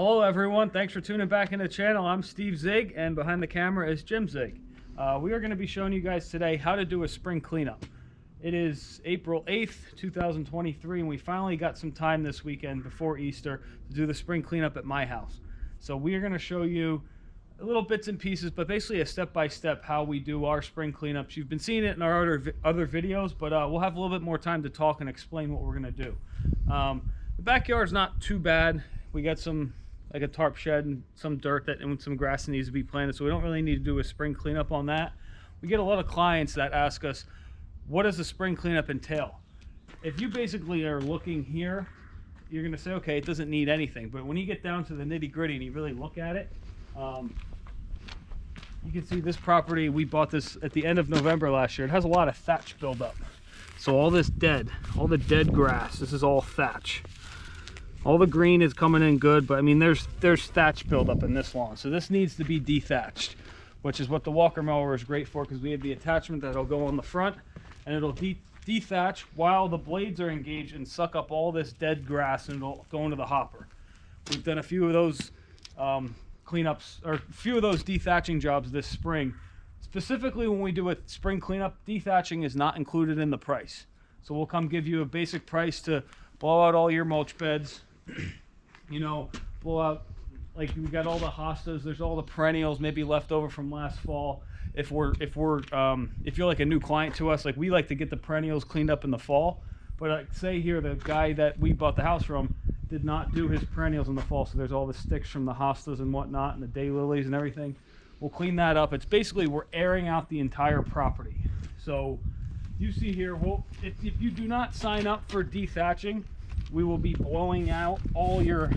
Hello everyone, thanks for tuning back into the channel. I'm Steve Zig and behind the camera is Jim Zig. We are going to be showing you guys today how to do a spring cleanup. It is April 8th, 2023 and we finally got some time this weekend before Easter to do the spring cleanup at my house. So we are going to show you little bits and pieces, but basically a step-by-step how we do our spring cleanups. You've been seeing it in our other videos, but we'll have a little bit more time to talk and explain what we're going to do. The backyard's not too bad. We got some, like a tarp shed and some dirt and some grass that needs to be planted, so we don't really need to do a spring cleanup on that. We get a lot of clients that ask us, what does the spring cleanup entail? If you basically are looking here, you're going to say, okay, it doesn't need anything. But when you get down to the nitty-gritty and you really look at it, you can see this property, we bought this at the end of November last year. It has a lot of thatch buildup. So all this all the dead grass, this is all thatch. All the green is coming in good, but I mean, there's thatch buildup in this lawn. So this needs to be dethatched, which is what the walker mower is great for, because we have the attachment that'll go on the front and it'll dethatch while the blades are engaged and suck up all this dead grass and it'll go into the hopper. We've done a few of those cleanups, or a few of those dethatching jobs this spring. Specifically when we do a spring cleanup, dethatching is not included in the price. So we'll come give you a basic price to blow out all your mulch beds, you know, blow out, like we got all the hostas, there's all the perennials maybe left over from last fall. If you're like a new client to us, like we like to get the perennials cleaned up in the fall, but like say here, the guy that we bought the house from did not do his perennials in the fall, so there's all the sticks from the hostas and whatnot and the daylilies and everything. We'll clean that up. It's basically, we're airing out the entire property. So you see here, well, if you do not sign up for dethatching, we will be blowing out all your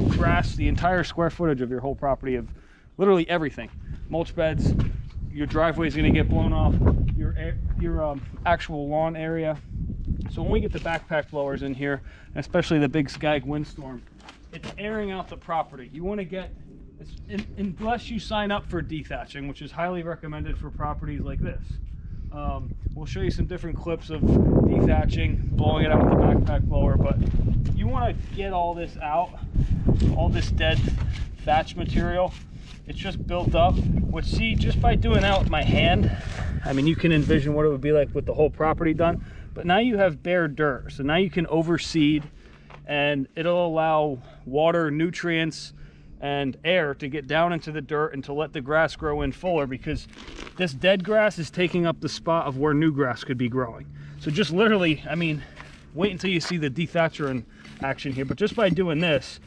grass, the entire square footage of your whole property, of literally everything. Mulch beds, your driveway is going to get blown off, your actual lawn area. So when we get the backpack blowers in here, especially the big Skag windstorm, it's airing out the property. You want to get, unless you sign up for dethatching, which is highly recommended for properties like this. We'll show you some different clips of dethatching, blowing it out with the backpack blower, but you want to get all this out, all this dead thatch material. It's just built up, which, see, just by doing that with my hand, I mean, you can envision what it would be like with the whole property done, but now you have bare dirt. So now you can overseed and it'll allow water, nutrients, and air to get down into the dirt and to let the grass grow in fuller, because this dead grass is taking up the spot of where new grass could be growing. So just literally, I mean, wait until you see the dethatcher in action here, but just by doing this,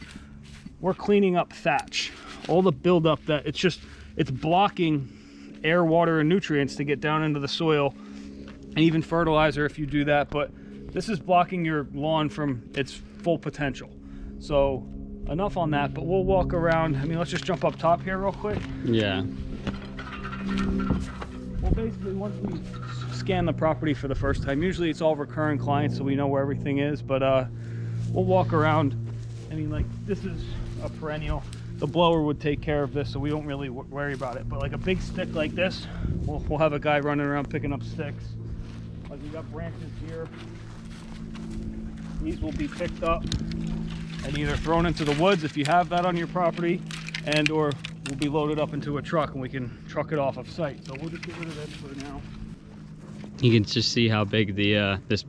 we're cleaning up thatch. All the buildup that it's blocking air, water, and nutrients to get down into the soil, and even fertilizer if you do that, but this is blocking your lawn from its full potential. So enough on that, but we'll walk around. I mean, let's just jump up top here real quick. Yeah. Well, basically, once we scan the property for the first time, usually it's all recurring clients, so we know where everything is, but we'll walk around. I mean, like, this is a perennial. The blower would take care of this, so we don't really worry about it. But like a big stick like this, we'll have a guy running around picking up sticks. Like, we got branches here. These will be picked up and either thrown into the woods if you have that on your property, and or will be loaded up into a truck and we can truck it off of site. So we'll just get rid of this for now. You can just see how big the this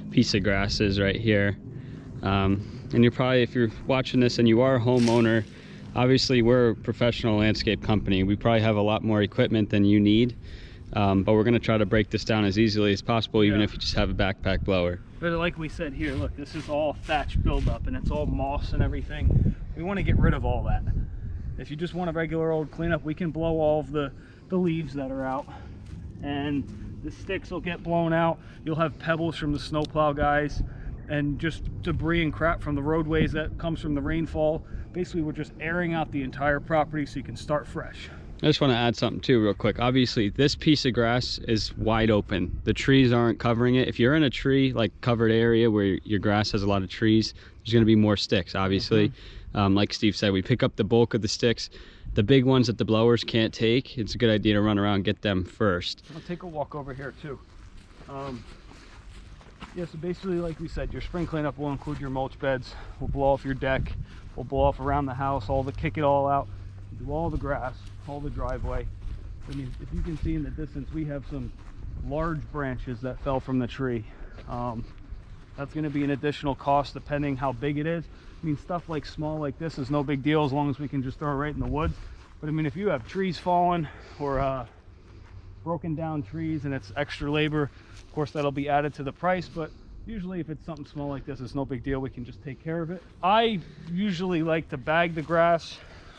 piece of grass is right here. And you're probably, if you're watching this and you are a homeowner, obviously we're a professional landscape company. We probably have a lot more equipment than you need, but we're going to try to break this down as easily as possible, even if you just have a backpack blower. But like we said here, look, this is all thatch buildup and it's all moss and everything. We want to get rid of all that. If you just want a regular old cleanup, we can blow all of the leaves that are out, and the sticks will get blown out. You'll have pebbles from the snowplow guys and just debris and crap from the roadways that comes from the rainfall. Basically, we're just airing out the entire property so you can start fresh. I just want to add something too real quick. Obviously, this piece of grass is wide open. The trees aren't covering it. If you're in a tree, like covered area where your grass has a lot of trees, there's going to be more sticks, obviously. Like Steve said, we pick up the bulk of the sticks. The big ones that the blowers can't take, it's a good idea to run around and get them first. I'll take a walk over here too. Yeah, so basically, like we said, your spring cleanup will include your mulch beds. We'll blow off your deck. We'll blow off around the house, kick it all out, do all the grass, all the driveway. I mean, if you can see in the distance, we have some large branches that fell from the tree. That's going to be an additional cost depending how big it is. I mean, stuff like small like this is no big deal as long as we can just throw it right in the woods. But I mean, if you have trees falling or broken down trees and it's extra labor, of course that'll be added to the price. But usually if it's something small like this, it's no big deal. We can just take care of it. I usually like to bag the grass.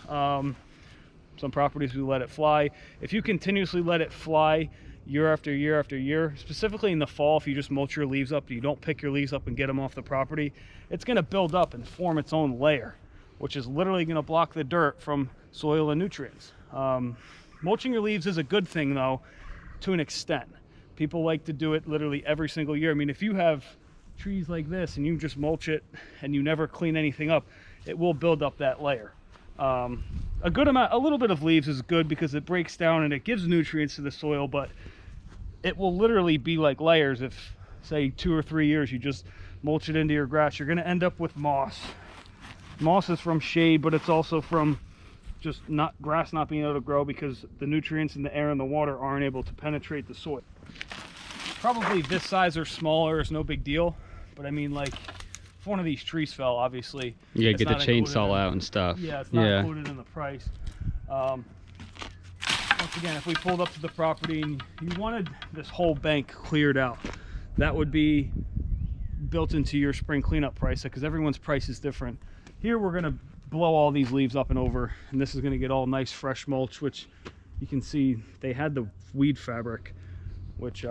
Some properties we let it fly. If you continuously let it fly year after year after year, specifically in the fall, if you just mulch your leaves up, you don't pick your leaves up and get them off the property, it's going to build up and form its own layer, which is literally going to block the dirt from soil and nutrients. Mulching your leaves is a good thing though, to an extent. People like to do it literally every single year. I mean, if you have trees like this and you just mulch it and you never clean anything up, it will build up that layer. A little bit of leaves is good because it breaks down and it gives nutrients to the soil, but it will literally be like layers. If say 2 or 3 years you just mulch it into your grass, you're going to end up with moss. Moss is from shade, but it's also from just grass not being able to grow because the nutrients in the air and the water aren't able to penetrate the soil. Probably this size or smaller is no big deal, but I mean, like, if one of these trees fell, obviously you gotta get the chainsaw out and stuff. Yeah, it's not included in the price. Once again, if we pulled up to the property and you wanted this whole bank cleared out, that would be built into your spring cleanup price because everyone's price is different. Here we're going to blow all these leaves up and over, and this is going to get all nice fresh mulch, which you can see they had the weed fabric, which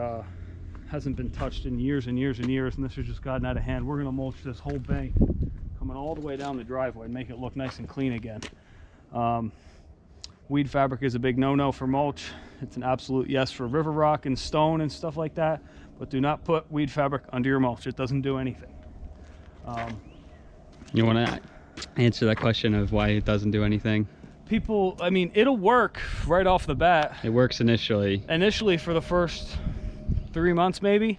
hasn't been touched in years and years and years, and this has just gotten out of hand. We're going to mulch this whole bank coming all the way down the driveway and make it look nice and clean again. Weed fabric is a big no-no for mulch. It's an absolute yes for river rock and stone and stuff like that, but do not put weed fabric under your mulch. It doesn't do anything. You want to answer that question of why it doesn't do anything? People, I mean, it'll work right off the bat. It works initially. Initially for the first 3 months maybe.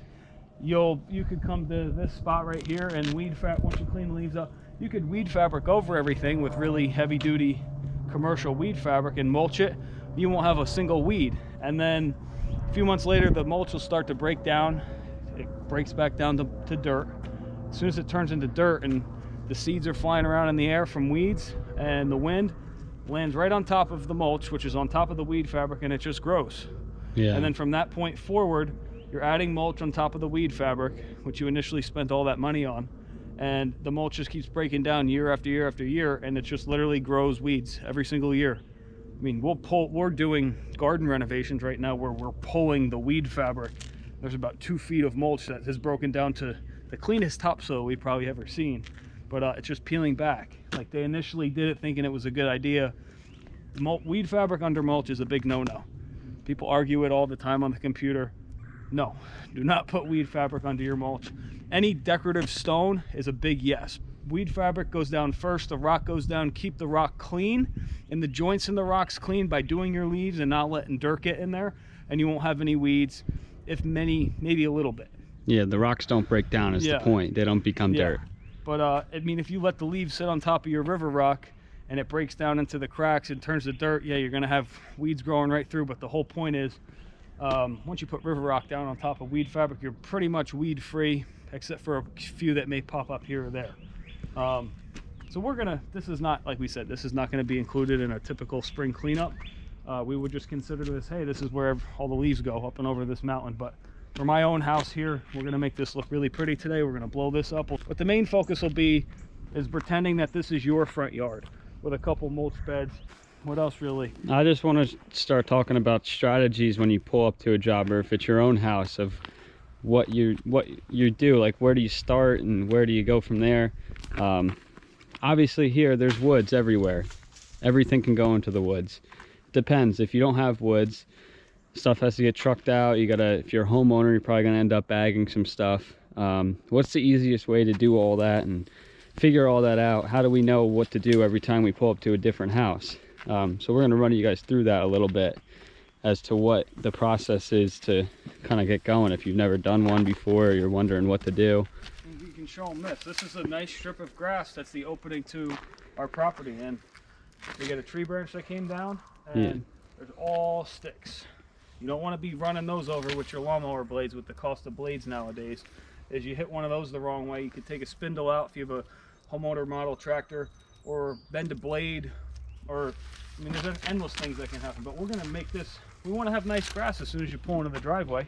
You could come to this spot right here and once you clean the leaves up, you could weed fabric over everything with really heavy duty commercial weed fabric and mulch it. You won't have a single weed, and then a few months later the mulch will start to break down. It breaks back down to dirt. As soon as it turns into dirt and the seeds are flying around in the air from weeds and the wind lands right on top of the mulch, which is on top of the weed fabric, and it just grows. Yeah. And then from that point forward, you're adding mulch on top of the weed fabric, which you initially spent all that money on, and the mulch just keeps breaking down year after year after year, and it just literally grows weeds every single year. I mean, we're doing garden renovations right now where we're pulling the weed fabric. There's about 2 feet of mulch that has broken down to the cleanest topsoil we've probably ever seen, but it's just peeling back. Like, they initially did it thinking it was a good idea. Weed fabric under mulch is a big no-no. People argue it all the time on the computer. No, do not put weed fabric under your mulch. Any decorative stone is a big yes. Weed fabric goes down first, the rock goes down. Keep the rock clean and the joints in the rocks clean by doing your leaves and not letting dirt get in there, and you won't have any weeds, if many, maybe a little bit. Yeah, the rocks don't break down is the point. They don't become dirt. But I mean, if you let the leaves sit on top of your river rock and it breaks down into the cracks and turns to dirt, yeah, you're gonna have weeds growing right through. But the whole point is, once you put river rock down on top of weed fabric, you're pretty much weed free, except for a few that may pop up here or there. So this is not, like we said, this is not gonna be included in a typical spring cleanup. We would just consider this, hey, this is where all the leaves go, up and over this mountain. But for my own house here, we're gonna make this look really pretty today. We're gonna blow this up. What the main focus will be is pretending that this is your front yard with a couple mulch beds. What else really? I just want to start talking about strategies when you pull up to a job, or if it's your own house, of what you do. Like, where do you start and where do you go from there? Obviously here there's woods everywhere. Everything can go into the woods. Depends. If you don't have woods, stuff has to get trucked out. If you're a homeowner, you're probably gonna end up bagging some stuff. What's the easiest way to do all that and figure all that out? How do we know what to do every time we pull up to a different house? So we're going to run you guys through that a little bit. as to what the process is to kind of get going if you've never done one before, or you're wondering what to do. You can show them this. This is a nice strip of grass that's the opening to our property, and we get a tree branch that came down, and there's all sticks. You don't want to be running those over with your lawnmower blades. With the cost of blades nowadays, is you hit one of those the wrong way, you could take a spindle out if you have a homeowner model tractor, or bend a blade, or I mean, there's endless things that can happen. But we're going to make this, we want to have nice grass as soon as you pull into the driveway.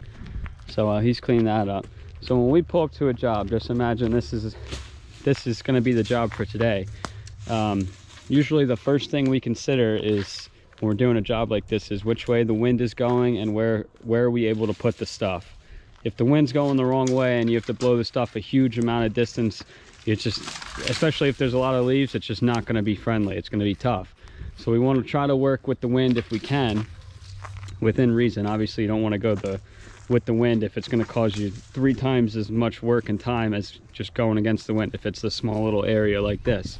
So he's cleaned that up. So when we pull up to a job, just imagine this is going to be the job for today. Usually the first thing we consider is, when we're doing a job like this, is which way the wind is going and where are we able to put the stuff. If the wind's going the wrong way and you have to blow the stuff a huge amount of distance, it's just, especially if there's a lot of leaves, it's just not going to be friendly. It's going to be tough. So we want to try to work with the wind if we can, within reason. Obviously you don't want to go with the wind if it's going to cause you 3 times as much work and time as just going against the wind if it's a small little area like this.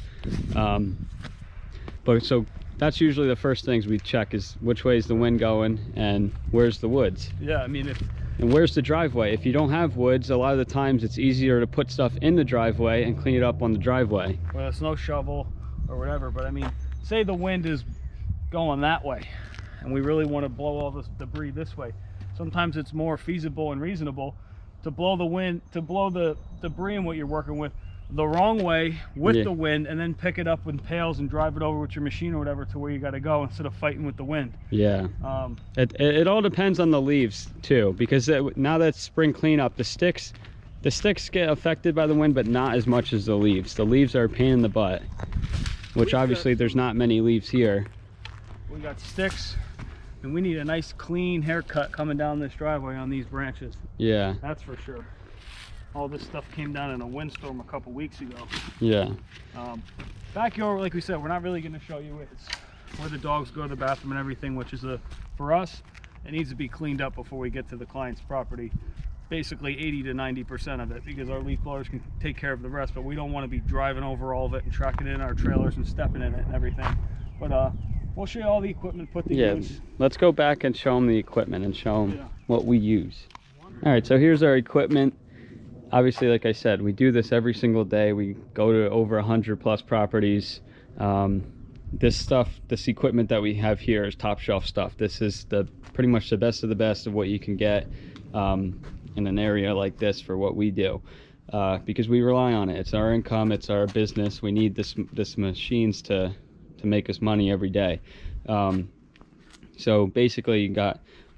But so that's usually the first things we check, is which way is the wind going and where's the woods. Yeah, I mean, and where's the driveway. If you don't have woods, a lot of the times it's easier to put stuff in the driveway and clean it up on the driveway with a snow shovel or whatever. But I mean, say the wind is going that way and we really want to blow all this debris this way. Sometimes it's more feasible and reasonable to blow the debris and what you're working with the wrong way with the wind, and then pick it up with pails and drive it over with your machine or whatever to where you got to go, instead of fighting with the wind. Yeah. It all depends on the leaves too, because now that spring cleanup, the sticks get affected by the wind, but not as much as the leaves. The leaves are a pain in the butt, which obviously there's not many leaves here. We got sticks, and we need a nice clean haircut coming down this driveway on these branches. Yeah, that's for sure. All this stuff came down in a windstorm a couple weeks ago. Yeah. Backyard, like we said, we're not really going to show you it. It's where the dogs go to the bathroom and everything, which is for us, it needs to be cleaned up before we get to the client's property. Basically 80 to 90% of it, because our leaf blowers can take care of the rest, but we don't want to be driving over all of it and tracking it in our trailers and stepping in it and everything. But we'll show you all the equipment put to use. Let's go back and show them the equipment and show them what we use. All right, so here's our equipment. Obviously, like I said, we do this every single day. We go to over 100 plus properties. This equipment that we have here is top shelf stuff. This is pretty much the best of the best of what you can get in an area like this for what we do, because we rely on it. It's our income, it's our business. We need this machines to make us money every day. So basically,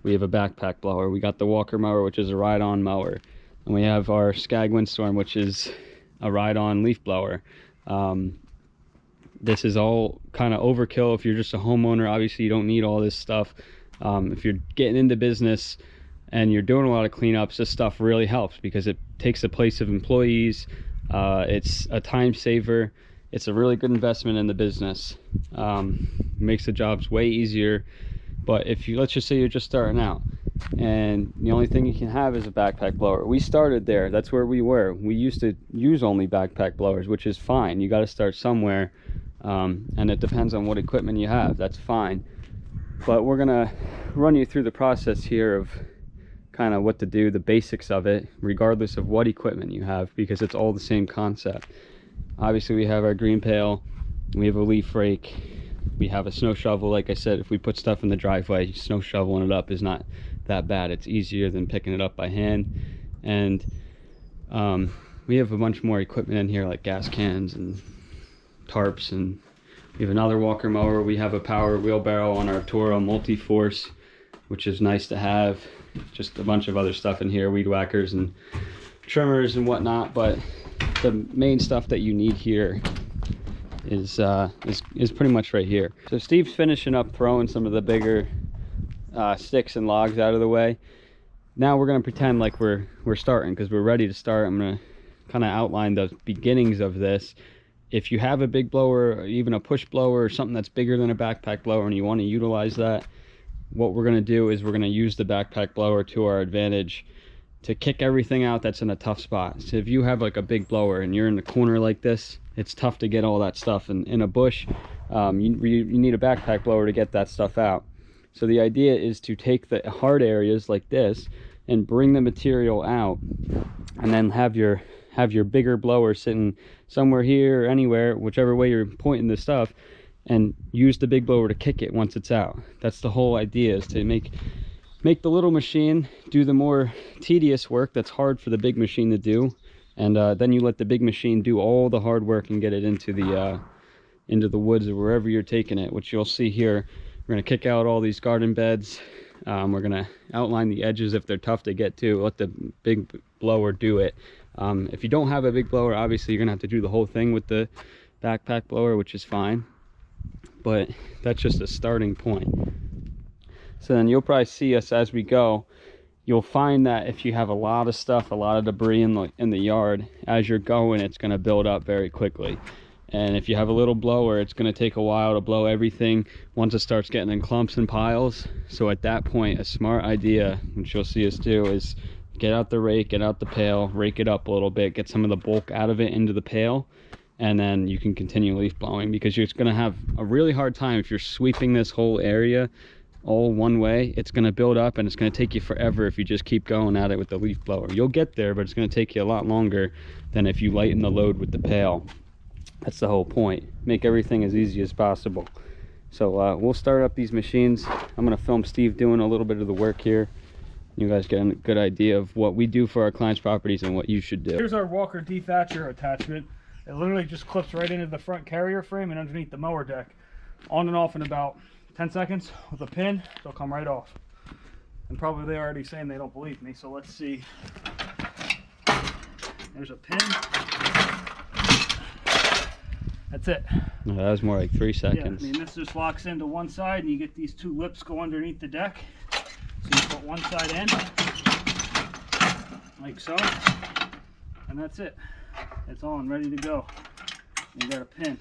we have a backpack blower. We got the walker mower, which is a ride-on mower. And we have our Skag Windstorm, which is a ride-on leaf blower. This is all kind of overkill if you're just a homeowner. Obviously, you don't need all this stuff. If you're getting into business and you're doing a lot of cleanups, this stuff really helps because it takes the place of employees. It's a time saver. It's a really good investment in the business. Makes the jobs way easier. But let's just say you're just starting out, and the only thing you can have is a backpack blower. We started there. That's where we were. We used to use only backpack blowers, which is fine. You got to start somewhere, and it depends on what equipment you have. That's fine. But we're gonna run you through the process here of kind of what to do, the basics of it, regardless of what equipment you have, because it's all the same concept. Obviously, we have our green pail. We have a leaf rake. We have a snow shovel. Like I said, if we put stuff in the driveway, snow shoveling it up is not that bad. It's easier than picking it up by hand. And we have a bunch more equipment in here, like gas cans and tarps, and we have another walker mower. We have a power wheelbarrow on our Toro multi-force, which is nice to have. Just a bunch of other stuff in here, weed whackers and trimmers and whatnot. But the main stuff that you need here is pretty much right here. So Steve's finishing up throwing some of the bigger sticks and logs out of the way. Now we're gonna pretend like we're starting, because we're ready to start. I'm gonna kind of outline the beginnings of this. If you have a big blower, or even a push blower, or something that's bigger than a backpack blower, and you want to utilize that, what we're gonna do is we're gonna use the backpack blower to our advantage to kick everything out that's in a tough spot. So if you have like a big blower and you're in the corner like this, it's tough to get all that stuff in a bush. You need a backpack blower to get that stuff out. So the idea is to take the hard areas like this and bring the material out, and then have your bigger blower sitting somewhere here or anywhere, whichever way you're pointing the stuff, and use the big blower to kick it once it's out. That's the whole idea, is to make the little machine do the more tedious work that's hard for the big machine to do, and then you let the big machine do all the hard work and get it into the woods or wherever you're taking it, which you'll see here. We're going to kick out all these garden beds. We're going to outline the edges if they're tough to get to. Let the big blower do it. If you don't have a big blower, obviously you're going to have to do the whole thing with the backpack blower, which is fine. But that's just a starting point. So then you'll probably see us as we go. You'll find that if you have a lot of stuff, a lot of debris in the yard, as you're going, it's going to build up very quickly. And if you have a little blower, it's going to take a while to blow everything once it starts getting in clumps and piles. So at that point, a smart idea, which you'll see us do, is get out the rake, get out the pail, rake it up a little bit, get some of the bulk out of it into the pail, and then you can continue leaf blowing, because you're going to have a really hard time if you're sweeping this whole area all one way. It's going to build up, and it's going to take you forever if you just keep going at it with the leaf blower. You'll get there, but it's going to take you a lot longer than if you lighten the load with the pail. That's the whole point. Make everything as easy as possible. So we'll start up these machines. I'm going to film Steve doing a little bit of the work here. You guys get a good idea of what we do for our clients' properties and what you should do. Here's our Walker dethatcher attachment. It literally just clips right into the front carrier frame and underneath the mower deck. On and off in about 10 seconds with a pin, they'll come right off. And probably they're already saying they don't believe me, so let's see. There's a pin. That's it. No, that was more like 3 seconds. Yeah, I mean, this just locks into one side, and you get these two lips go underneath the deck. So you put one side in, like so, and that's it. It's on, ready to go. And you got a pin.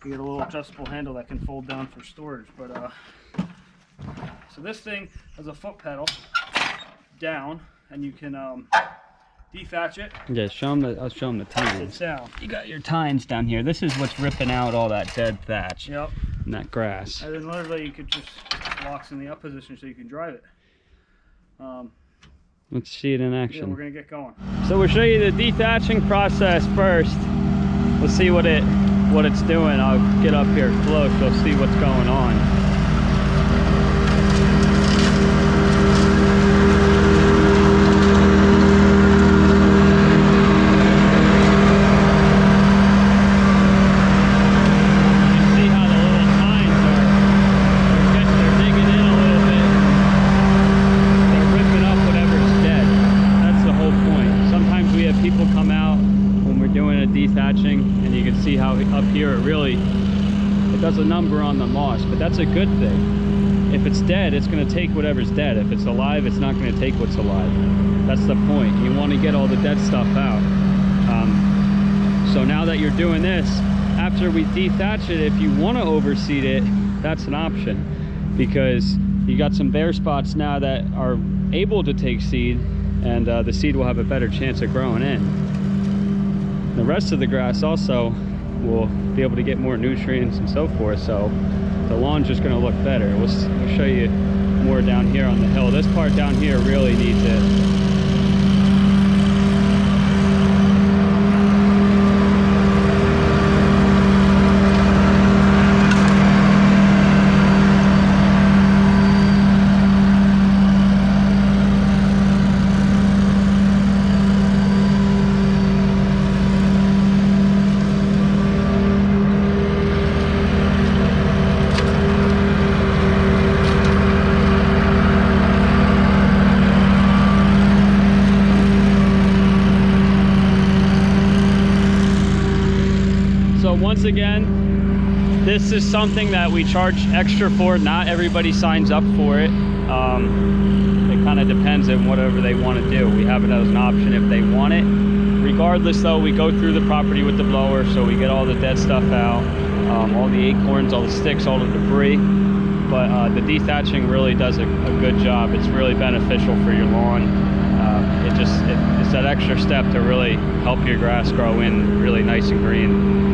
You get a little adjustable handle that can fold down for storage. But so this thing has a foot pedal down, and you can dethatch it. Yeah, I'll show them the tines. It's down. You got your tines down here. This is what's ripping out all that dead thatch. Yep. And that grass. And then literally you could just locks in the up position so you can drive it. Let's see it in action. Yeah, we're gonna get going. So we'll show you the dethatching process first. We'll see what it's doing. I'll get up here close. We'll see what's going on. And you can see how up here it does a number on the moss, but that's a good thing. If it's dead, it's going to take whatever's dead. If it's alive, it's not going to take what's alive. That's the point. You want to get all the dead stuff out. So now that you're doing this, after we dethatch it, if you want to overseed it, that's an option, because you got some bare spots now that are able to take seed, and the seed will have a better chance of growing in. The rest of the grass also will be able to get more nutrients and so forth, so the lawn's just going to look better. We'll show you more down here on the hill. This part down here really needs it. Once again, this is something that we charge extra for. Not everybody signs up for it. It kind of depends on whatever they want to do. We have it as an option if they want it. Regardless though, we go through the property with the blower, so we get all the dead stuff out, all the acorns, all the sticks, all the debris. But the dethatching really does a good job. It's really beneficial for your lawn. It's that extra step to really help your grass grow in really nice and green.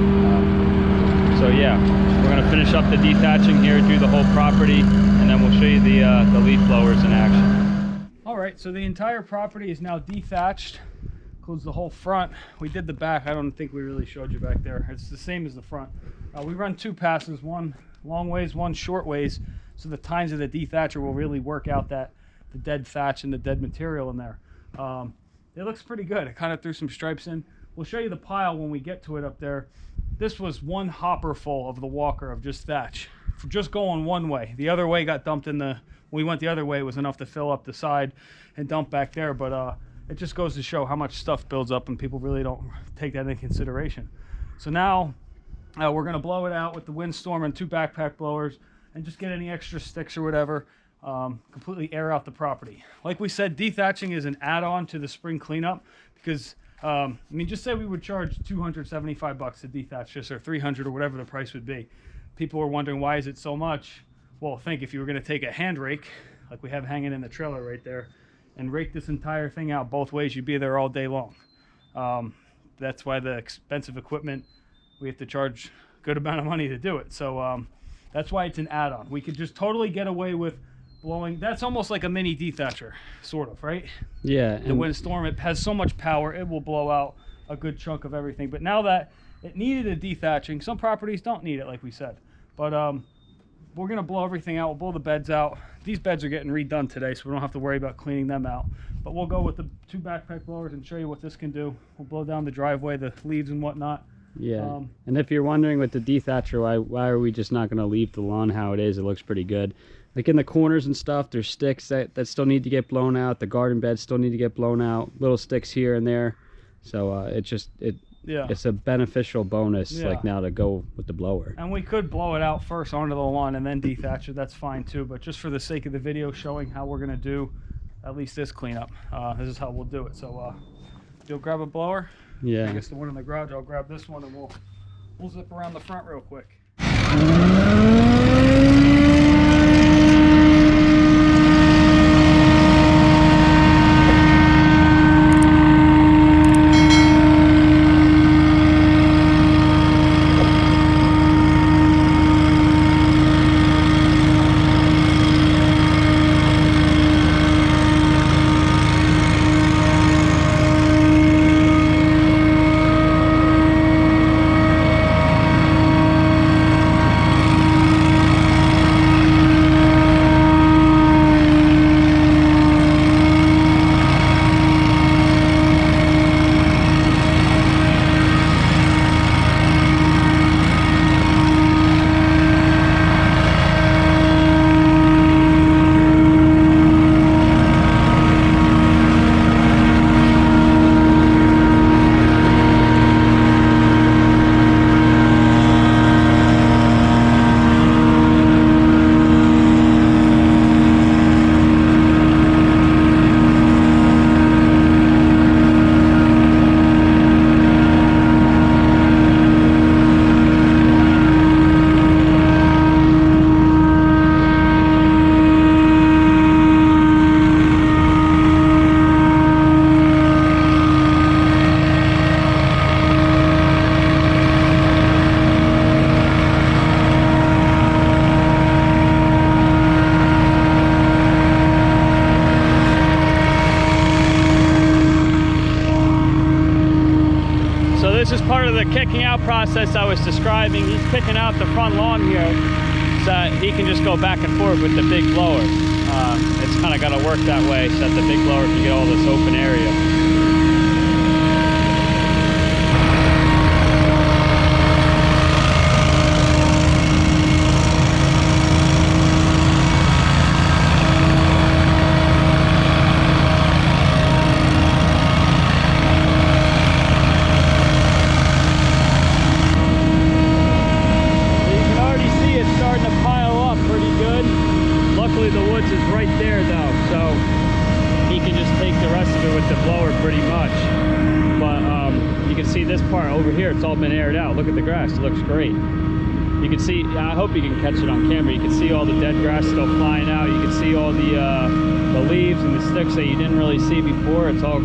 So So yeah, we're gonna finish up the dethatching here, do the whole property, and then we'll show you the leaf blowers in action. All right, so the entire property is now dethatched. Includes the whole front. We did the back. I don't think we really showed you back there. It's the same as the front. We run 2 passes, one long ways, one short ways, so the tines of the dethatcher will really work out the dead thatch and the dead material in there. It looks pretty good. I kind of threw some stripes in. We'll show you the pile when we get to it up there. This was 1 hopper full of the walker of just thatch, for just going one way. The other way got dumped in the, when we went the other way, it was enough to fill up the side and dump back there, but it just goes to show how much stuff builds up and people really don't take that into consideration. So now we're gonna blow it out with the windstorm and 2 backpack blowers and just get any extra sticks or whatever, completely air out the property. Like we said, dethatching is an add-on to the spring cleanup because, I mean, just say we would charge $275 to dethatch this, or $300 or whatever the price would be. People were wondering, why is it so much? Well, think if you were gonna take a hand rake, like we have hanging in the trailer right there, and rake this entire thing out both ways, you'd be there all day long. That's why the expensive equipment, we have to charge a good amount of money to do it. So that's why it's an add-on. We could just totally get away with blowing. That's almost like a mini dethatcher, sort of, right? Yeah. The windstorm, it has so much power, it will blow out a good chunk of everything. But now that it needed a dethatching, some properties don't need it, like we said. But we're gonna blow everything out. We'll blow the beds out. These beds are getting redone today, so we don't have to worry about cleaning them out. But we'll go with the 2 backpack blowers and show you what this can do. We'll blow down the driveway, the leaves and whatnot. Yeah. And if you're wondering with the dethatcher, why are we just not going to leave the lawn how it is? It looks pretty good. Like in the corners and stuff, there's sticks that still need to get blown out. The garden beds still need to get blown out. Little sticks here and there. So it's a beneficial bonus, like now, to go with the blower. And we could blow it out first onto the lawn and then dethatch it. That's fine too. But just for the sake of the video showing how we're going to do at least this cleanup, this is how we'll do it. So you'll grab a blower. Yeah. I guess the one in the garage, I'll grab this one and we'll zip around the front real quick. Kicking out process I was describing. He's kicking out the front lawn here so that he can just go back and forth with the big blower. It's kind of got to work that way so that the big blower can get all this open area. Over here, it's all been aired out. Look at the grass, it looks great. You can see, I hope you can catch it on camera, you can see all the dead grass still flying out. You can see all the leaves and the sticks that you didn't really see before. It's all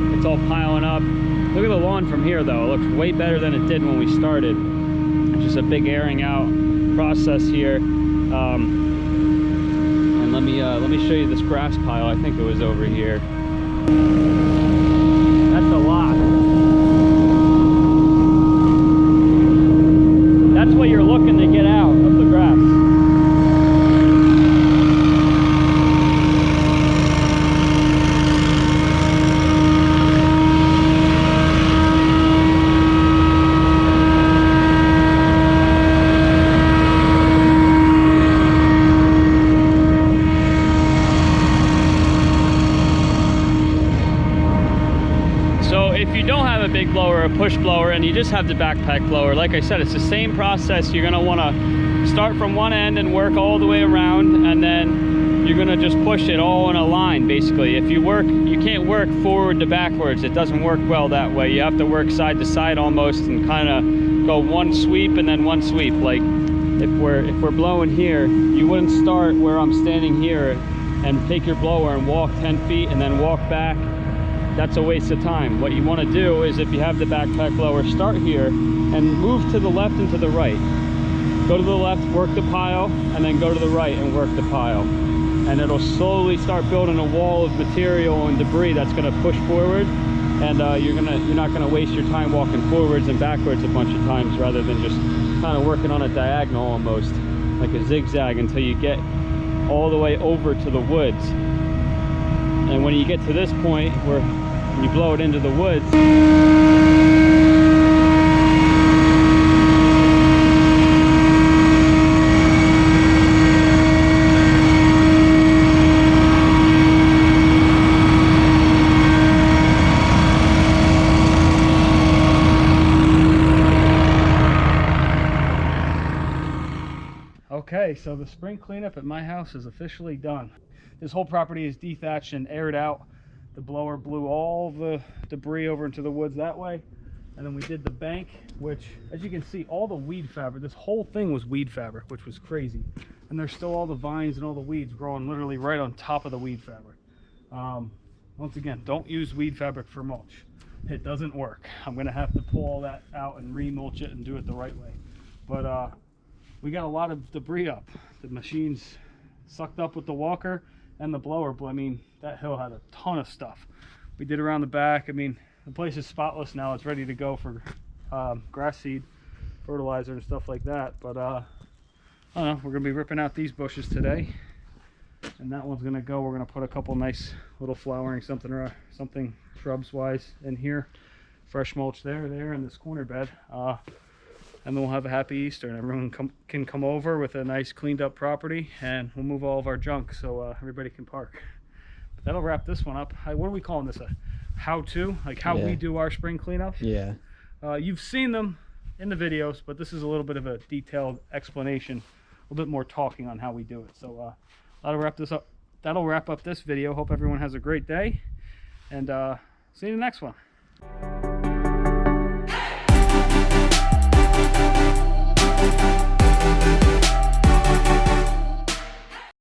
piling up. Look at the lawn from here though. It looks way better than it did when we started. just a big airing out process here. And let me show you this grass pile. I think it was over here. That's a lot. That's what you're looking to get out of the grass. Big blower, a push blower, and you just have the backpack blower, like I said, it's the same process. You're going to want to start from one end and work all the way around, and then you're going to just push it all in a line. Basically, if you can't work forward to backwards. It doesn't work well that way. You have to work side to side almost, and kind of go one sweep and then one sweep. Like if we're blowing here, you wouldn't start where I'm standing here and take your blower and walk 10 feet and then walk back. That's a waste of time. What you want to do is, if you have the backpack blower, start here and move to the left and to the right. Go to the left, work the pile, and then go to the right and work the pile. And it'll slowly start building a wall of material and debris that's going to push forward. And you're not going to waste your time walking forwards and backwards a bunch of times, rather than just kind of working on a diagonal almost, like a zigzag, until you get all the way over to the woods. And when you get to this point where you blow it into the woods, okay, so the spring cleanup at my house is officially done. This whole property is dethatched and aired out. The blower blew all the debris over into the woods that way. And then we did the bank, which, as you can see, all the weed fabric, this whole thing was weed fabric, which was crazy. And there's still all the vines and all the weeds growing literally right on top of the weed fabric. Once again, don't use weed fabric for mulch. It doesn't work. I'm gonna have to pull all that out and re-mulch it and do it the right way. But we got a lot of debris up. The machine's sucked up with the walker and the blower. I mean, that hill had a ton of stuff. We did around the back. I mean, the place is spotless now. It's ready to go for grass seed, fertilizer, and stuff like that. But I don't know, we're gonna be ripping out these bushes today, and that one's gonna go. We're gonna put a couple nice little flowering something shrubs wise in here, fresh mulch there in this corner bed, and then we'll have a happy Easter, and everyone can come over with a nice cleaned up property, and we'll move all of our junk so everybody can park. But that'll wrap this one up. What are we calling this? A how-to? Like how we do our spring cleanups? Yeah. You've seen them in the videos, but this is a little bit of a detailed explanation, a little bit more talking on how we do it. So that'll wrap this up. That'll wrap up this video. Hope everyone has a great day, and see you in the next one.